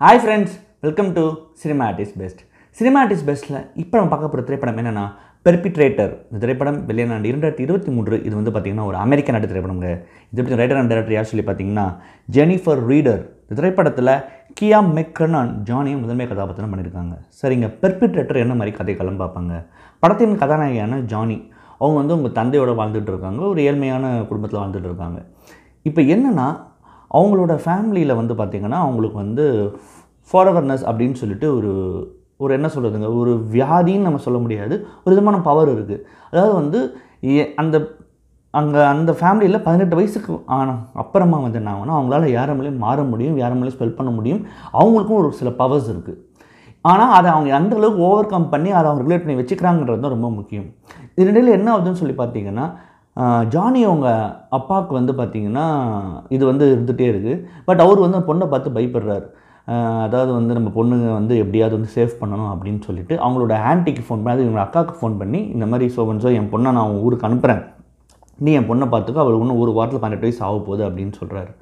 Hi friends, welcome to Cinema Artist Best. Cinema Artist Bestல இப்போ நம்ம பார்க்க போகிற திரைப்படம் என்னென்னா பெர்பிட்ரேட்டர். இந்த திரைப்படம் வெளியான 2023. இது வந்து பார்த்திங்கன்னா ஒரு அமெரிக்க நாட்டு திரைப்படங்க. இது பற்றி ரைட்டர் அண்ட் டைரக்டர் யார் சொல்லி பார்த்தீங்கன்னா ஜெனிஃபர் ரீடர். இந்த திரைப்படத்தில் கியா மெக்கர்னான் ஜானியும் முதன்மை கதாபாத்திரம் பண்ணியிருக்காங்க. சரிங்க, பெர்பிட்ரேட்டர் என்ன மாதிரி கதைக்களம் பார்ப்பாங்க. படத்தின் கதாநாயகியான ஜானி அவங்க வந்து உங்கள் தந்தையோடு வாழ்ந்துட்டு இருக்காங்க. ஒரு ஏழ்மையான குடும்பத்தில் வாழ்ந்துட்டு இருக்காங்க. இப்போ என்னென்னா அவங்களோட ஃபேமிலியில் வந்து பார்த்திங்கன்னா அவங்களுக்கு வந்து ஃபார்வர்னஸ் அப்படின்னு சொல்லிட்டு ஒரு என்ன சொல்கிறதுங்க, ஒரு வியாதின்னு நம்ம சொல்ல முடியாது, ஒரு விதமான பவர் இருக்குது. அதாவது வந்து அந்த ஃபேமிலியில் 18 வயசுக்கு அப்புறமா வந்து என்ன ஆகுனா அவங்களால யார் மேலேயும் மாற முடியும், யார் மேலேயும் ஸ்பெல் பண்ண முடியும். அவங்களுக்கும் ஒரு சில பவர்ஸ் இருக்குது. ஆனால் அதை அவங்க அந்த அளவுக்கு ஓவர் கம் பண்ணி அதை அவங்க ரிலேட் பண்ணி வச்சுக்கிறாங்கன்றது தான் ரொம்ப முக்கியம். இதனிடையில் என்ன ஆகுதுன்னு சொல்லி பார்த்தீங்கன்னா ஜானி அவங்க அப்பாவுக்கு வந்து பார்த்திங்கன்னா இது வந்து இருந்துகிட்டே இருக்குது. பட் அவர் வந்து பொண்ணை பார்த்து பயப்படுறாரு. அதாவது வந்து நம்ம பொண்ணுங்க வந்து எப்படியாவது வந்து சேவ் பண்ணணும் அப்படின்னு சொல்லிட்டு அவங்களோட ஆன்ட்டிக்கு ஃபோன் பண்ணி, அது இவங்க அக்காவுக்கு ஃபோன் பண்ணி இந்த மாதிரி சோபன்ஸோ என் பொண்ணை நான் ஊருக்கு அனுப்புகிறேன், நீ என் பொண்ணை பார்த்துக்கோ, அவள் இன்னும் ஒரு வாரத்தில் 18 வயசு ஆக போகுது அப்படின்னு சொல்கிறாரு.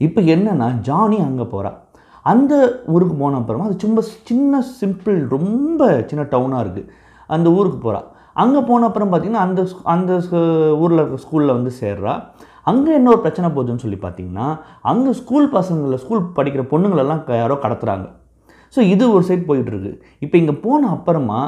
இப்போ என்னென்னா ஜானி அங்கே போகிறா. அந்த ஊருக்கு போன அப்புறமா அது சும்மா சின்ன சிம்பிள் ரொம்ப சின்ன டவுனாக இருக்குது. அந்த ஊருக்கு போகிறா. அங்கே போன அப்புறம் பார்த்திங்கன்னா அந்த ஊரில் இருக்க ஸ்கூலில் வந்து சேர்றா. அங்கே என்ன ஒரு பிரச்சனை போகுதுன்னு சொல்லி பார்த்திங்கன்னா அங்கே ஸ்கூல் படிக்கிற பொண்ணுங்களெல்லாம் யாரோ கடத்துகிறாங்க. ஸோ இது ஒரு சைட் போயிட்டுருக்கு. இப்போ இங்கே போன அப்புறமா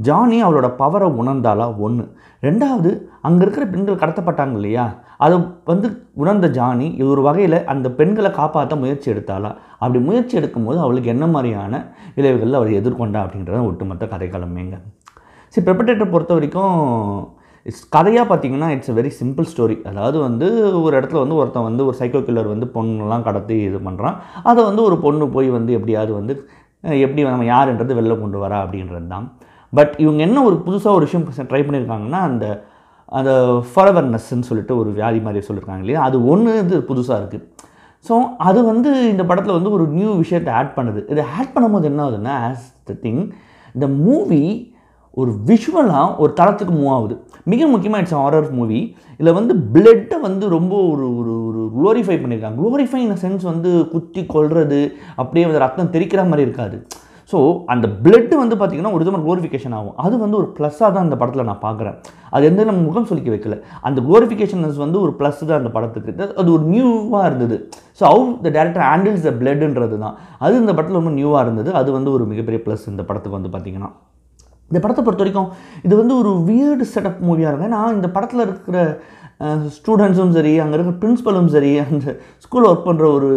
ஜானி அவளோட பவரை உணர்ந்தாலா ஒன்று. ரெண்டாவது அங்கே இருக்கிற பெண்கள் கடத்தப்பட்டாங்க இல்லையா, அதை வந்து உணர்ந்த ஜானி ஒரு வகையில் அந்த பெண்களை காப்பாற்ற முயற்சி எடுத்தாளா, அப்படி முயற்சி எடுக்கும்போது அவளுக்கு என்ன மாதிரியான விளைவுகளில் அவள் எதிர்கொண்டா அப்படின்றத ஒட்டுமொத்த கதைக்களமேங்க. சரி, பெர்பிட்ரேட்டர் பொறுத்த வரைக்கும் கதையாக பார்த்திங்கன்னா இட்ஸ் வெரி சிம்பிள் ஸ்டோரி. அதாவது வந்து ஒரு இடத்துல வந்து ஒருத்தன் வந்து ஒரு சைக்கோ கில்லர் வந்து பொண்ணுலாம் கடத்தி இது பண்ணுறான். அதை வந்து ஒரு பொண்ணு போய் வந்து எப்படியாவது வந்து எப்படி நம்ம யாருன்றது வெளில கொண்டு வரா அப்படின்றது தான். பட் இவங்க என்ன ஒரு புதுசாக ஒரு விஷயம் ட்ரை பண்ணியிருக்காங்கன்னா அந்த ஃபார்வர்னஸ்ன்னு சொல்லிட்டு ஒரு வியாதி மாதிரி சொல்லியிருக்காங்க இல்லையா, அது ஒன்று இது புதுசாக இருக்குது. ஸோ அது வந்து இந்த படத்தில் வந்து ஒரு நியூ விஷயத்தை ஆட் பண்ணுது. இதை ஆட் பண்ணும்போது என்ன ஆகுதுன்னா ஆஸ் த திங் இந்த மூவி ஒரு விஷுவலாக ஒரு தளத்துக்கு மூவ் ஆகுது. மிக முக்கியமாக இட்ஸ் ஹாரர் மூவி. இதில் வந்து பிளட்டை வந்து ரொம்ப ஒரு க்ளோரிஃபை பண்ணியிருக்காங்க. க்ளோரிஃபை இன் சென்ஸ் வந்து குத்தி கொள்வது, அப்படியே வந்து ரத்தம் தெரிக்கிற மாதிரி இருக்காது. ஸோ அந்த பிளட்டு வந்து பார்த்திங்கன்னா ஒரு விதமான க்ளோரிஃபிகேஷன் ஆகும். அது வந்து ஒரு ப்ளஸ்ஸாக தான் அந்த படத்தில் நான் பார்க்குறேன். அது எந்த நம்ம முகம் சொல்லிக்க வைக்கல. அந்த க்ளோரிஃபிகேஷன்ஸ் வந்து ஒரு ப்ளஸ் தான் அந்த படத்துக்கு. அது ஒரு நியூவாக இருந்தது. So how the director handles the பிளட்ன்றது தான் அது இந்த படத்தில் ரொம்ப நியூவாக இருந்தது. அது வந்து ஒரு மிகப்பெரிய ப்ளஸ் இந்த படத்துக்கு வந்து பார்த்திங்கன்னா. இந்த படத்தை பொறுத்த வரைக்கும் இது வந்து ஒரு வியர்டு செட்டப் மூவியாக இருக்கும். ஏன்னா இந்த படத்தில் இருக்கிற ஸ்டூடெண்ட்ஸும் சரி, அங்கே இருக்கிற பிரின்ஸிபலும் சரி, அந்த ஸ்கூலில் ஒர்க் பண்ணுற ஒரு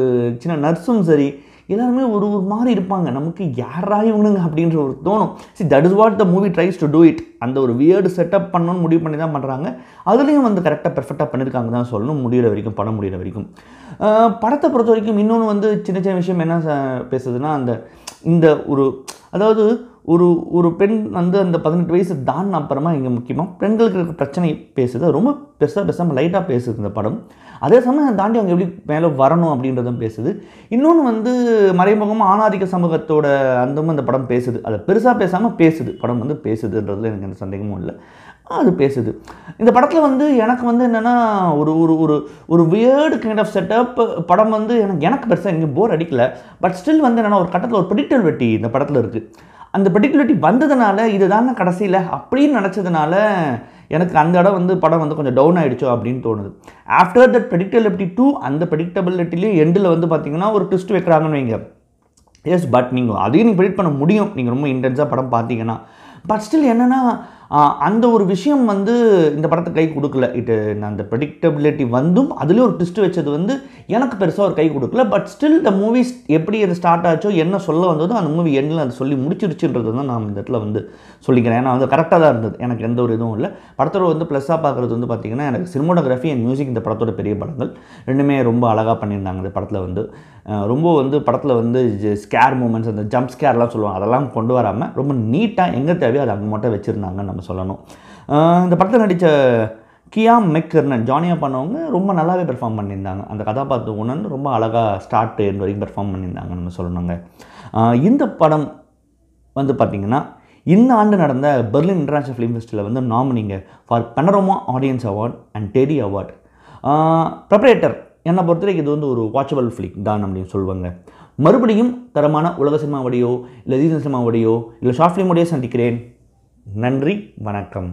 சின்ன நர்ஸும் சரி, எல்லாருமே ஒரு மாதிரி இருப்பாங்க. நமக்கு யாரா இவனுங்க அப்படின்ற ஒரு தோணும். That is what the movie tries to do it. அந்த ஒரு வியர்டு செட்டப் பண்ணணும்னு முடிவு பண்ணி தான் பண்ணுறாங்க. அதுலேயும் வந்து கரெக்டாக பெர்ஃபெக்டாக பண்ணியிருக்காங்க தான் சொல்லணும். படம் முடிகிற வரைக்கும் படத்தை பொறுத்த வரைக்கும் இன்னொன்று வந்து சின்ன சின்ன விஷயம் என்ன பேசுதுன்னா இந்த அதாவது ஒரு பெண் வந்து அந்த 18 வயசு தாண்டின அப்புறமா இங்கே முக்கியமாக பெண்களுக்கு இருக்க பிரச்சனை பேசுது. ரொம்ப பேசாமல் லைட்டாக பேசுது இந்த படம். அதே சமயம் தாண்டி அவங்க எப்படி மேலே வரணும் அப்படின்றதும் பேசுது. இன்னொன்று வந்து மறைமுகமாக ஆணாதிக்க சமூகத்தோட அந்த படம் பேசுது. அதை பெருசாக பேசாமல் பேசுது. படம் வந்து பேசுதுன்றதுல எனக்கு எந்த சந்தேகமும் இல்லை. அது பேசுது. இந்த படத்தில் வந்து எனக்கு வந்து என்னென்னா ஒரு வியர்டு கைண்ட் ஆஃப் செட்டப். படம் வந்து எனக்கு பெருசாக எங்கேயும் போர் அடிக்கலை. பட் ஸ்டில் வந்து என்னென்னா ஒரு கட்டத்தில் ஒரு ப்ரெடிக்டபிலிட்டி இந்த படத்தில் இருக்குது. அந்த ப்ரெடிக்டபிலிட்டி வந்ததுனால இது தானே கடைசியில் அப்படின்னு நினச்சதுனால எனக்கு அந்த இடம் வந்து படம் வந்து கொஞ்சம் டவுன் ஆகிடுச்சோ அப்படின்னு தோணுது. ஆஃப்டர் தட் ப்ரெடிக்டபிலிட்டி 2 அந்த ப்ரெடிக்டபிலிட்டிலே எண்டில் வந்து பார்த்திங்கன்னா ஒரு ட்விஸ்ட் வைக்கிறாங்கன்னு வைங்க. எஸ், பட் நீங்கள் அதையும் நீங்கள் ப்ரெடிக்ட் பண்ண முடியும் நீங்கள் ரொம்ப இன்டென்ஸாக படம் பார்த்தீங்கன்னா. பட் ஸ்டில் என்னென்னா அந்த ஒரு விஷயம் வந்து இந்த படத்தை கை கொடுக்கல. அந்த ப்ரெடிக்டபிலிட்டி வந்தும் அதுலேயும் ஒரு ட்விஸ்ட் வச்சது வந்து எனக்கு பெருசாக ஒரு கை கொடுக்கல. பட் ஸ்டில் த மூவிஸ் எப்படி அது ஸ்டார்ட் ஆச்சோ என்ன சொல்ல வந்ததோ அந்த மூவி எண்ணில் அது சொல்லி முடிச்சிருச்சுன்றது தான் நான் இந்த இடத்துல வந்து சொல்லிக்கிறேன். ஏன்னா வந்து கரெக்டாக தான் இருந்தது. எனக்கு எந்த ஒரு இதுவும் இல்லை. படத்தோட வந்து ப்ளஸ்ஸாக பார்க்குறது வந்து பார்த்திங்கன்னா எனக்கு சினிமோட்டோகிராஃபி அண்ட் மியூசிக் இந்த படத்தோட பெரிய படங்கள் ரெண்டுமே ரொம்ப அழகாக பண்ணியிருந்தாங்க. இந்த படத்தில் வந்து ரொம்ப வந்து படத்தில் வந்து ஸ்கேர் மூமெண்ட்ஸ், அந்த ஜம்ப் ஸ்கேர்லாம் சொல்லுவாங்க, அதெல்லாம் கொண்டு வராமல் ரொம்ப நீட்டாக எங்கே தேவையோ அதை அங்கே மட்டும் வச்சுருந்தாங்கன்னு நம்ம சொல்லணும். இந்த படத்தில் நடித்த கியா மெக்கர்னான் ஜானியாக பண்ணவங்க ரொம்ப நல்லாவே பெர்ஃபார்ம் பண்ணியிருந்தாங்க. அந்த கதாபாத்திரம் உணர்ந்து ரொம்ப அழகாக ஸ்டார்ட் எண்ட் வரைக்கும் பெர்ஃபார்ம் பண்ணியிருந்தாங்கன்னு நம்ம சொல்லணுங்க. இந்த படம் வந்து பார்த்திங்கன்னா இந்த ஆண்டு நடந்த பெர்லின் இன்டர்நேஷ்னல் ஃபிலிம் ஃபெஸ்டிவலில் வந்து நாமினிங்க for panorama audience award and teddy award. ப்ரெப்பரேட்டர் என்னை பொறுத்த வரைக்கும் இது வந்து ஒரு வாட்சபிள் ஃபிலிம் தான் அப்படின்னு சொல்லுவாங்க. மறுபடியும் தரமான உலக சினிமாவோடையோ இல்லை ரீஜனல் சினிமாவோடையோ இல்லை ஷார்ட் ஃபிலிமோடையோ சந்திக்கிறேன். நன்றி, வணக்கம்.